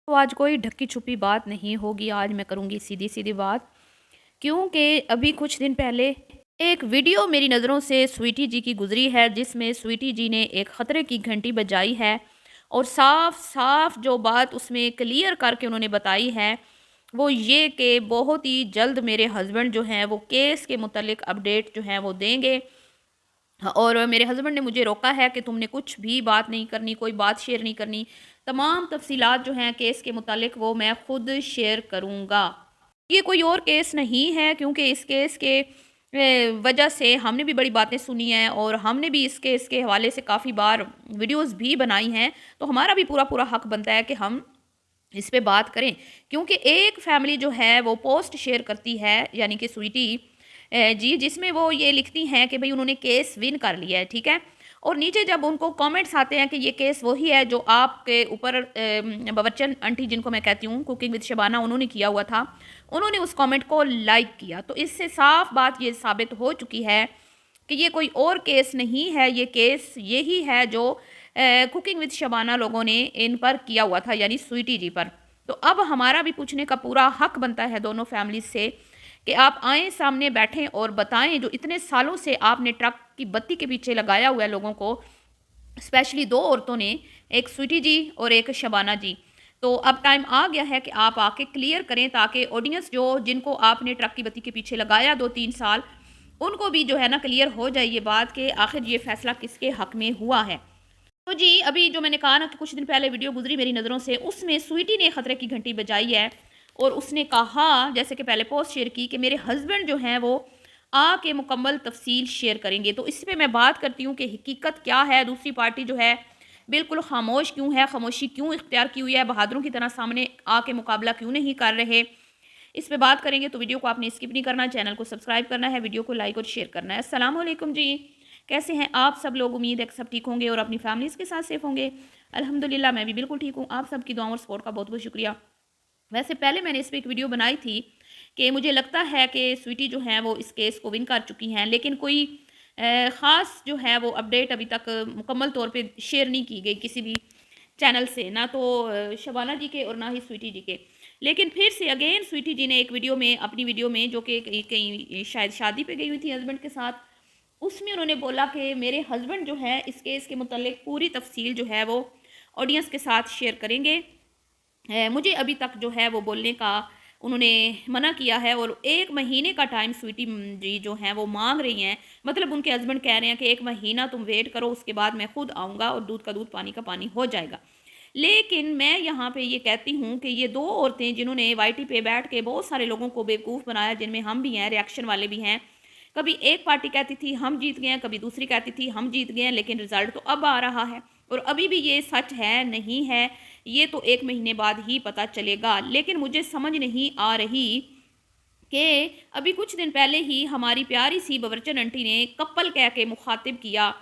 तो आज कोई ढकी छुपी बात नहीं होगी, आज मैं करूँगी सीधी-सीधी बात। क्योंकि अभी कुछ दिन पहले एक वीडियो मेरी नज़रों से स्वीटी जी की गुज़री है, जिसमें स्वीटी जी ने एक ख़तरे की घंटी बजाई है और साफ-साफ जो बात उसमें क्लियर करके उन्होंने बताई है, वो ये कि बहुत ही जल्द मेरे हस्बैंड जो हैं, वो केस के मुतल्लिक अपडेट जो हैं, वो देंगे। और मेरे हस्बैंड ने मुझे रोका है कि तुमने कुछ भी बात नहीं करनी, कोई बात शेयर नहीं करनी। तमाम तफ़सीलात जो हैं केस के मुतालिक वो मैं खुद शेयर करूँगा। ये कोई और केस नहीं है, क्योंकि इस केस के वजह से हमने भी बड़ी बातें सुनी हैं और हमने भी इस केस के हवाले से काफ़ी बार वीडियोज़ भी बनाई हैं। तो हमारा भी पूरा-पूरा हक बनता है कि हम इस पे बात करें। क्योंकि एक फैमिली जो है वो पोस्ट शेयर करती है, यानी कि स्वीटी जी, जिसमें वो ये लिखती हैं कि भई उन्होंने केस विन कर लिया है, ठीक है? और नीचे जब उनको कमेंट्स आते हैं कि ये केस वही है जो आपके ऊपर बच्चन आंटी जिनको मैं कहती हूँ कुकिंग विद शबाना, उन्होंने किया हुआ था। उन्होंने उस कमेंट को लाइक किया। तो इससे साफ बात ये साबित हो चुकी है कि ये कोई और केस नहीं है, ये केस यही है जो कुकिंग विद शबाना लोगों ने इन पर किया हुआ था, यानी स्वीटी जी पर। तो अब हमारा भी पूछने का पूरा हक बनता है दोनों फैमिलीज़ से कि आप आएँ, सामने बैठें और बताएँ जो इतने सालों से आपने ट्रक की बत्ती के पीछे लगाया हुआ है लोगों को, स्पेशली 2 औरतों ने, एक स्वीटी जी और एक शबाना जी। तो अब टाइम आ गया है कि आप आके क्लियर करें, ताकि ऑडियंस जो जिनको आपने ट्रक की बत्ती के पीछे लगाया 2-3 साल, उनको भी जो है ना क्लियर हो जाए ये बात कि आखिर ये फैसला किसके हक में हुआ है। तो जी, अभी जो मैंने कहा ना कि कुछ दिन पहले वीडियो गुज़री मेरी नज़रों से, उसमें स्वीटी ने खतरे की घंटी बजाई है और उसने कहा, जैसे कि पहले पोस्ट शेयर की, कि मेरे हस्बैंड जो हैं वो आके मुकम्मल तफ़सील शेयर करेंगे। तो इस पे मैं बात करती हूँ कि हकीकत क्या है, दूसरी पार्टी जो है बिल्कुल खामोश क्यों है, खामोशी क्यों इख्तियार की हुई है, बहादुरों की तरह सामने आके मुकाबला क्यों नहीं कर रहे। इस पे बात करेंगे, तो वीडियो को आपने स्किप नहीं करना, चैनल को सब्सक्राइब करना है, वीडियो को लाइक और शेयर करना है। अस्सलाम वालेकुम जी, कैसे हैं आप सब लोग? उम्मीद है कि सब ठीक होंगे और अपनी फैमिलीज़ के साथ सेफ होंगे। अल्हम्दुलिल्लाह मैं भी बिल्कुल ठीक हूँ। आप सबकी दुआओं और सपोर्ट का बहुत-बहुत शुक्रिया। वैसे पहले मैंने इस पे एक वीडियो बनाई थी कि मुझे लगता है कि स्वीटी जो हैं वो इस केस को विन कर चुकी हैं, लेकिन कोई ख़ास जो है वो अपडेट अभी तक मुकम्मल तौर पे शेयर नहीं की गई किसी भी चैनल से, ना तो शबाना जी के और ना ही स्वीटी जी के। लेकिन फिर से अगेन स्वीटी जी ने एक वीडियो में, अपनी वीडियो में, जो कि कहीं कहीं शायद शादी पे गई हुई थी हस्बैंड के साथ, उसमें उन्होंने बोला कि मेरे हस्बैंड जो है इस केस के मुतल्लिक पूरी तफसील जो है वो ऑडियंस के साथ शेयर करेंगे। मुझे अभी तक जो है वो बोलने का उन्होंने मना किया है और 1 महीने का टाइम स्वीटी जी जो हैं वो माँग रही हैं। मतलब उनके हस्बैंड कह रहे हैं कि 1 महीना तुम वेट करो, उसके बाद मैं खुद आऊँगा और दूध का दूध, पानी का पानी हो जाएगा। लेकिन मैं यहाँ पे ये कहती हूँ कि ये 2 औरतें जिन्होंने वाईटी पे बैठ के बहुत सारे लोगों को बेवकूफ़ बनाया, जिनमें हम भी हैं, रिएक्शन वाले भी हैं। कभी एक पार्टी कहती थी हम जीत गए हैं, कभी दूसरी कहती थी हम जीत गए हैं, लेकिन रिज़ल्ट तो अब आ रहा है और अभी भी ये सच है, नहीं है, ये तो 1 महीने बाद ही पता चलेगा। लेकिन मुझे समझ नहीं आ रही कि अभी कुछ दिन पहले ही हमारी प्यारी-सी बावर्चन आंटी ने कपल कह के मुखातिब किया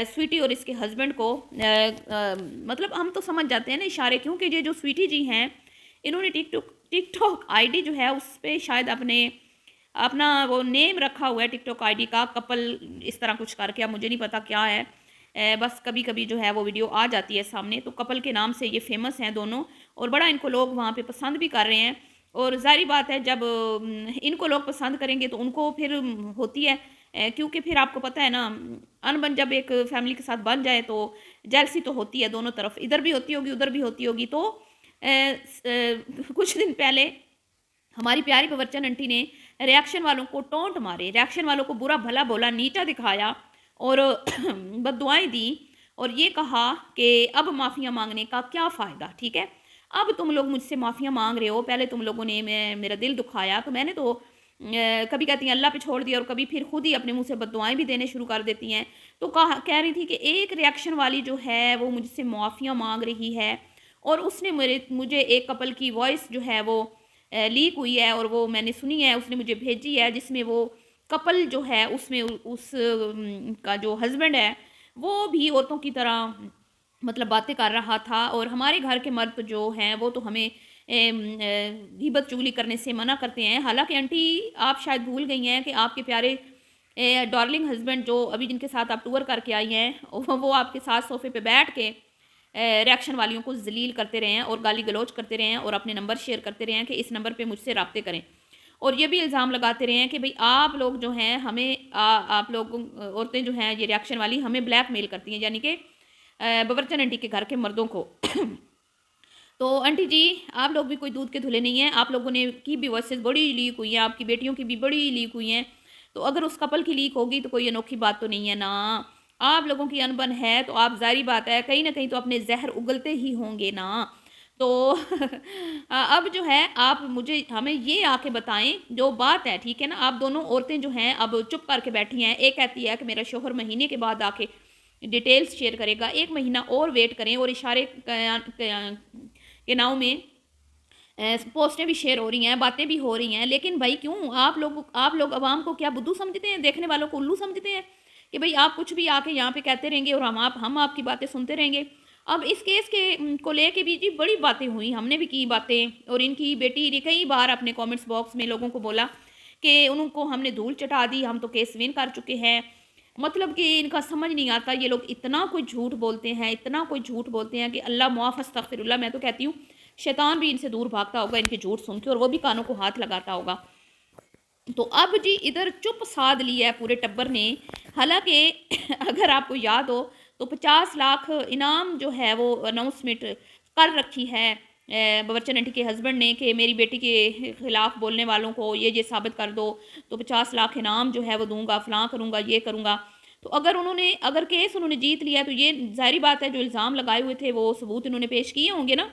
स्वीटी और इसके हस्बैंड को। मतलब हम तो समझ जाते हैं ना इशारे, क्योंकि ये जो स्वीटी जी हैं, इन्होंने टिकटॉक आईडी जो है उस पे शायद अपने अपना वो नेम रखा हुआ है टिकटॉक आईडी का, कपल इस तरह कुछ करके, अब मुझे नहीं पता क्या है। बस कभी-कभी जो है वो वीडियो आ जाती है सामने, तो कपल के नाम से ये फ़ेमस हैं दोनों और बड़ा इनको लोग वहाँ पे पसंद भी कर रहे हैं। और ज़ाहिर बात है, जब इनको लोग पसंद करेंगे तो उनको फिर होती है, क्योंकि फिर आपको पता है ना, अनबन जब एक फैमिली के साथ बन जाए तो जेलसी तो होती है दोनों तरफ, इधर भी होती होगी, उधर भी होती होगी। तो कुछ दिन पहले हमारी प्यारी बच्चन आंटी ने रिएक्शन वालों को टोंट मारे, रिएक्शन वालों को बुरा भला बोला, नीचा दिखाया और बददुआएँ दी और ये कहा कि अब माफ़िया माँगने का क्या फ़ायदा, ठीक है? अब तुम लोग मुझसे माफ़िया माँग रहे हो, पहले तुम लोगों ने मेरा दिल दुखाया, तो मैंने तो कभी कहती हैं अल्लाह पे छोड़ दिया और कभी फिर खुद ही अपने मुँह से बददुआएँ भी देने शुरू कर देती हैं। तो कह रही थी कि एक रिएक्शन वाली जो है वो मुझसे माफ़िया माँग रही है और उसने मुझे एक कपल की वॉइस जो है वो लीक हुई है और वो मैंने सुनी है, उसने मुझे भेजी है, जिसमें वो कपल जो है उसमें उस का जो हस्बैंड है वो भी औरतों की तरह मतलब बातें कर रहा था और हमारे घर के मर्द जो हैं वो तो हमें गीबत चुगली करने से मना करते हैं। हालाँकि आंटी, आप शायद भूल गई हैं कि आपके प्यारे डार्लिंग हस्बैंड जो अभी जिनके साथ आप टूर करके आई हैं, वो आपके साथ सोफ़े पे बैठ के रिएक्शन वालियों को जलील करते रहे हैं और गाली गलौज करते रहे हैं और अपने नंबर शेयर करते रहे हैं कि इस नंबर पे मुझसे रब्ते करें। और ये भी इल्ज़ाम लगाते रहे हैं कि भाई आप लोग जो हैं हमें आप लोग औरतें जो हैं ये रिएक्शन वाली हमें ब्लैकमेल करती हैं, यानी कि बबरचन आंटी के घर के मर्दों को। तो आंटी जी, आप लोग भी कोई दूध के धुले नहीं हैं, आप लोगों ने की भी वॉइसेस बड़ी लीक हुई हैं, आपकी बेटियों की भी बड़ी लीक हुई हैं। तो अगर उस कपल की लीक होगी तो कोई अनोखी बात तो नहीं है ना। आप लोगों की अनबन है तो आप ज़ाहिर बात है कहीं ना कहीं तो अपने जहर उगलते ही होंगे ना। तो अब जो है आप मुझे हमें ये आके बताएं जो बात है, ठीक है ना। आप दोनों औरतें जो हैं अब चुप करके बैठी हैं। एक कहती है कि मेरा शोहर महीने के बाद आके डिटेल्स शेयर करेगा, 1 महीना और वेट करें, और इशारे के नाव में पोस्टें भी शेयर हो रही हैं, बातें भी हो रही हैं। लेकिन भाई क्यों आप लोग आवाम को क्या बुद्धू समझते हैं, देखने वालों को उल्लू समझते हैं कि भाई आप कुछ भी आके यहाँ पे कहते रहेंगे और हम आपकी बातें सुनते रहेंगे। अब इस केस के को लेके भी जी बड़ी बातें हुई, हमने भी की बातें, और इनकी बेटी ने कई बार अपने कमेंट्स बॉक्स में लोगों को बोला कि उनको हमने धूल चटा दी, हम तो केस विन कर चुके हैं। मतलब कि इनका समझ नहीं आता, ये लोग इतना कोई झूठ बोलते हैं, इतना कोई झूठ बोलते हैं कि अल्लाह मुआफ़ अस्तगफिरुल्लाह। मैं तो कहती हूँ शैतान भी इनसे दूर भागता होगा इनके झूठ सुन के, और वो भी कानों को हाथ लगाता होगा। तो अब जी इधर चुप साध लिया है पूरे टब्बर ने। हालांकि अगर आपको याद हो तो 50 लाख इनाम जो है वो अनाउंसमेंट कर रखी है बबरचन आंटी के हस्बैंड ने कि मेरी बेटी के खिलाफ बोलने वालों को ये साबित कर दो तो 50 लाख इनाम जो है वो दूंगा, फलां करूंगा, ये करूंगा। तो अगर केस उन्होंने जीत लिया तो ये जाहिर बात है जो इल्ज़ाम लगाए हुए थे वो सबूत इन्होंने पेश किए होंगे ना,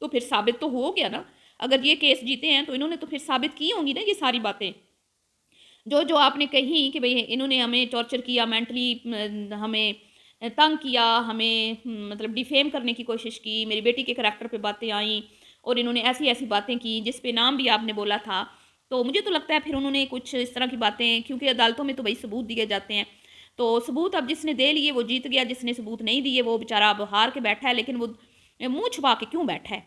तो फिर साबित तो हो गया ना। अगर ये केस जीते हैं तो इन्होंने तो फिर साबित की होंगी ना ये सारी बातें जो जो आपने कही कि भाई इन्होंने हमें टॉर्चर किया, मेंटली हमें तंग किया, हमें मतलब डिफेम करने की कोशिश की, मेरी बेटी के करैक्टर पे बातें आई और इन्होंने ऐसी ऐसी बातें की जिस पे नाम भी आपने बोला था। तो मुझे तो लगता है फिर उन्होंने कुछ इस तरह की बातें, क्योंकि अदालतों में तो भाई सबूत दिए जाते हैं, तो सबूत अब जिसने दे लिए वो जीत गया, जिसने सबूत नहीं दिए वो बेचारा अब हार के बैठा है। लेकिन वो मुंह छुपा के क्यों बैठा है?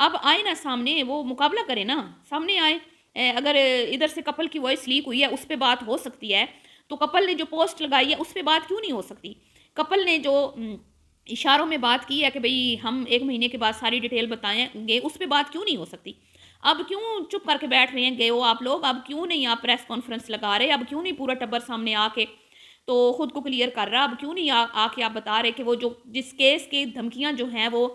अब आए ना सामने, वो मुकाबला करे ना, सामने आए। अगर इधर से कपल की वॉइस लीक हुई है उस पर बात हो सकती है, तो कपल ने जो पोस्ट लगाई है उस पर बात क्यों नहीं हो सकती? कपल ने जो इशारों में बात की है कि भाई हम 1 महीने के बाद सारी डिटेल बताएंगे, उस पर बात क्यों नहीं हो सकती? अब क्यों चुप करके बैठ रहे हैं गए हो आप लोग? अब क्यों नहीं आप प्रेस कॉन्फ्रेंस लगा रहे? अब क्यों नहीं पूरा टब्बर सामने आके तो खुद को क्लियर कर रहा? अब क्यों नहीं आके आप बता रहे कि वो जो जिस केस की धमकियां जो हैं वो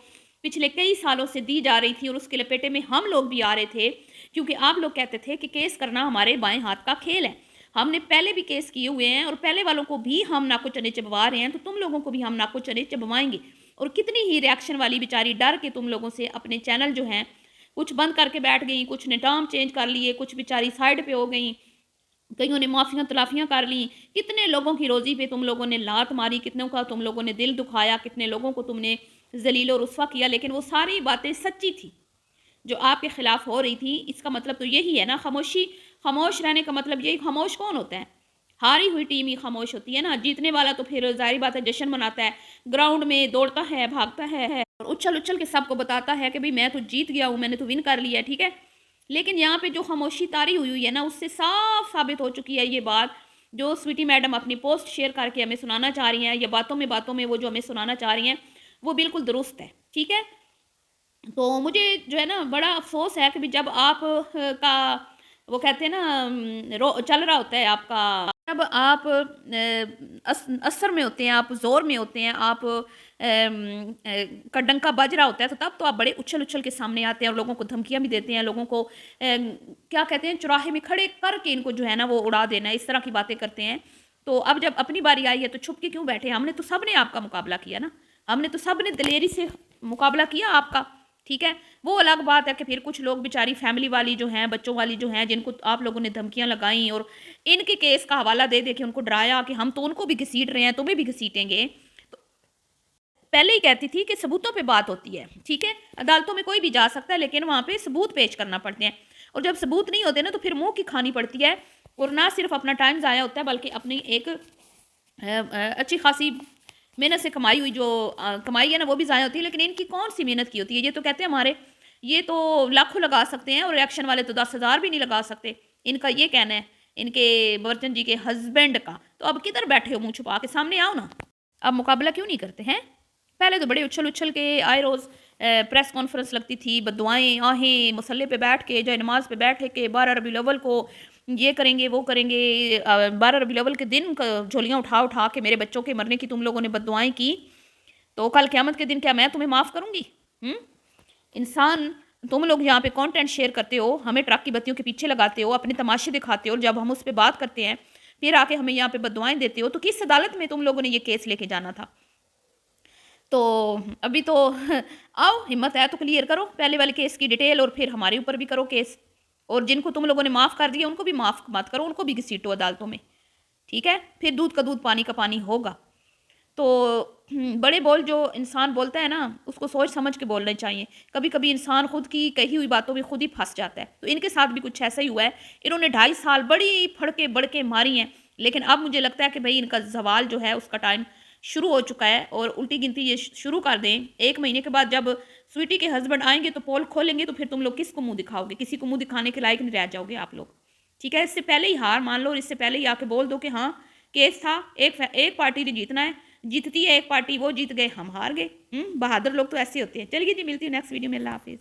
पिछले कई सालों से दी जा रही थी और उसके लपेटे में हम लोग भी आ रहे थे, क्योंकि आप लोग कहते थे कि केस करना हमारे बाएं हाथ का खेल है। हमने पहले भी केस किए हुए हैं और पहले वालों को भी हम नाको चने चबवा रहे हैं, तो तुम लोगों को भी हम नाको चने चबवाएंगे। और कितनी ही रिएक्शन वाली बेचारी डर के तुम लोगों से अपने चैनल जो हैं कुछ बंद करके बैठ गई, कुछ ने टर्म चेंज कर लिए, कुछ बेचारी साइड पे हो गई, कईयों ने माफ़ियाँ तलाफियाँ कर ली। कितने लोगों की रोज़ी पे तुम लोगों ने लात मारी, कितनों का तुम लोगों ने दिल दुखाया, कितने लोगों को तुमने जलील और रुस्वा किया। लेकिन वो सारी बातें सच्ची थी जो आपके खिलाफ हो रही थी। इसका मतलब तो यही है ना, खामोश रहने का मतलब यही। खामोश कौन होता है? हारी हुई टीम ही खामोश होती है ना। जीतने वाला तो फिर जाहिर बात है जश्न मनाता है, ग्राउंड में दौड़ता है, भागता है और उछल उछल के सबको बताता है कि भाई मैं तो जीत गया हूँ, मैंने तो विन कर लिया, ठीक है। लेकिन यहाँ पे जो खामोशी तारी हुई है ना, उससे साफ साबित हो चुकी है ये बात जो स्वीटी मैडम अपनी पोस्ट शेयर करके हमें सुनाना चाह रही हैं, या बातों में वो जो हमें सुनाना चाह रही हैं वो बिल्कुल दुरुस्त है, ठीक है। तो मुझे जो है ना बड़ा अफसोस है कि भी जब आप का वो कहते हैं ना चल रहा होता है आपका, जब आप असर में होते हैं, आप जोर में होते हैं, आप का डंका बज रहा होता है, तो तब तो आप बड़े उछल उछल के सामने आते हैं और लोगों को धमकियां भी देते हैं, लोगों को क्या कहते हैं चौराहे में खड़े करके इनको जो है ना वो उड़ा देना, इस तरह की बातें करते हैं। तो अब जब अपनी बारी आई है तो छुप के क्यों बैठे? हमने तो सब ने आपका मुकाबला किया ना, हमने तो सब ने दिलेरी से मुकाबला किया आपका, ठीक है। वो अलग बात है कि फिर कुछ लोग बेचारी फैमिली वाली जो हैं, बच्चों वाली जो हैं, जिनको आप लोगों ने धमकियां लगाई और इनके केस का हवाला दे दे के उनको डराया कि हम तो उनको भी घसीट रहे हैं, तुम्हें भी घसीटेंगे। तो पहले ही कहती थी कि सबूतों पे बात होती है, ठीक है। अदालतों में कोई भी जा सकता है लेकिन वहाँ पे सबूत पेश करना पड़ते हैं, और जब सबूत नहीं होते ना तो फिर मुँह की खानी पड़ती है, और ना सिर्फ अपना टाइम ज़ाया होता है बल्कि अपनी एक अच्छी खासी मेहनत से कमाई हुई जो कमाई है ना वो भी ज़ाया होती है। लेकिन इनकी कौन सी मेहनत की होती है? ये तो कहते हैं हमारे, ये तो लाखों लगा सकते हैं और रिएक्शन वाले तो 10,000 भी नहीं लगा सकते। इनका ये कहना है इनके बर्चन जी के हस्बैंड का। तो अब किधर बैठे हो मुँह छुपा के? सामने आओ ना। अब मुकाबला क्यों नहीं करते हैं? पहले तो बड़े उछल उछल के आए रोज़ प्रेस कॉन्फ्रेंस लगती थी, बददुआएँ, आहें, मुसल्ले पे बैठ के, जाए नमाज़ पे बैठ के 12 रबीउल अव्वल को ये करेंगे, वो करेंगे। 12 रबीउल अव्वल के दिन झोलियाँ उठा उठा के मेरे बच्चों के मरने की तुम लोगों ने बददुआएँ की, तो कल क़यामत के दिन क्या मैं तुम्हें माफ़ करूँगी? इंसान, तुम लोग यहाँ पे कंटेंट शेयर करते हो, हमें ट्रक की बत्तियों के पीछे लगाते हो, अपने तमाशे दिखाते हो, और जब हम उस पे बात करते हैं, फिर आके हमें यहाँ पे बददुआएँ देते हो, तो किस अदालत में तुम लोगों ने ये केस लेके जाना था? तो अभी तो आओ, हिम्मत है तो क्लियर करो पहले वाले केस की डिटेल, और फिर हमारे ऊपर भी करो केस। और जिनको तुम लोगों ने माफ़ कर दिया उनको भी माफ़ मत करो, उनको भी घसीटो अदालतों में, ठीक है? फिर दूध का दूध पानी का पानी होगा। तो बड़े बोल जो इंसान बोलता है ना, उसको सोच समझ के बोलने चाहिए। कभी-कभी इंसान खुद की कही हुई बातों में खुद ही फँस जाता है। तो इनके साथ भी कुछ ऐसा ही हुआ है। इन्होंने 2.5 साल बड़ी फड़के-बड़के मारी हैं, लेकिन अब मुझे लगता है कि भई इनका ज़वाल जो है उसका टाइम शुरू हो चुका है, और उल्टी गिनती ये शुरू कर दें। 1 महीने के बाद जब स्वीटी के हस्बैंड आएँगे तो पोल खोलेंगे, तो फिर तुम लोग किसको मुँह दिखाओगे? किसी को मुँह दिखाने के लायक नहीं रह जाओगे आप लोग। ठीक है? इससे पहले ही हार मान लो, और इससे पहले ही आके बोल दो कि हाँ, केस था, एक पार्टी ने जीतना है, जीतती है एक पार्टी, वो जीत गए, हम हार गए। बहादुर लोग तो ऐसे होते हैं। चलिए जी, मिलती हूँ नेक्स्ट वीडियो में। अल्लाह हाफ़िज़।